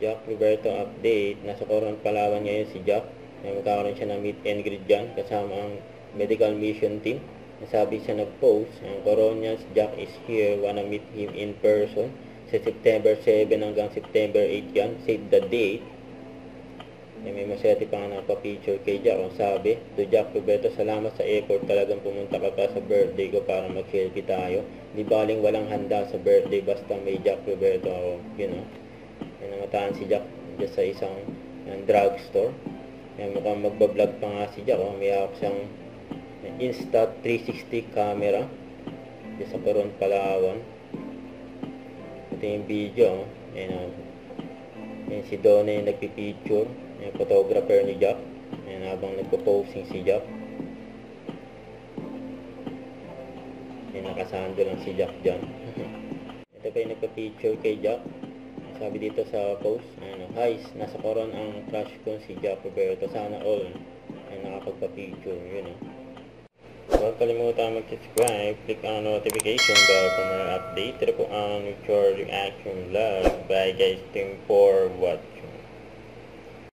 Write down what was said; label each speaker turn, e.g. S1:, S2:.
S1: Jack Roberto update. Nasa Coron, Palawan ngayon si Jack. Magkakaroon siya ng meet and greet dyan kasama ang medical mission team. Nasabi siya nag-post, ang Coron niya, si Jack is here, wanna meet him in person. Sa September 7 hanggang September 8 yan. Save the date. May maswerte pa nga nakapa-picture kay Jack. Ang sabi, to Jack Roberto, salamat sa effort. Talagang pumunta ka pa sa birthday ko para mag-selfie tayo. Di baling walang handa sa birthday basta may Jack Roberto ako. May namataan si Jack dyan sa isang drugstore. Mukhang magbablog pa nga si Jack. May hawak siyang Insta360 camera dyan sa Coron, Palawan. Ito yung video. Yan si Donna yung nagpipicture. Yung photographer ni Jack. Ayan, habang nagpo-posing si Jack. Ayan, nakasando lang si Jack dyan. Ito pa yung nagpa-picture kay Jack. Sabi dito sa post, hi, nasa Coron ang crush ko si Jack Roberto. Sana all. Ayan, nakapagpa-picture. Yun. Huwag kalimutan mag-subscribe. Click ang notification bell for more update. Ito po ang Richard Reaction Vlog. Bye guys. Thank you for watching.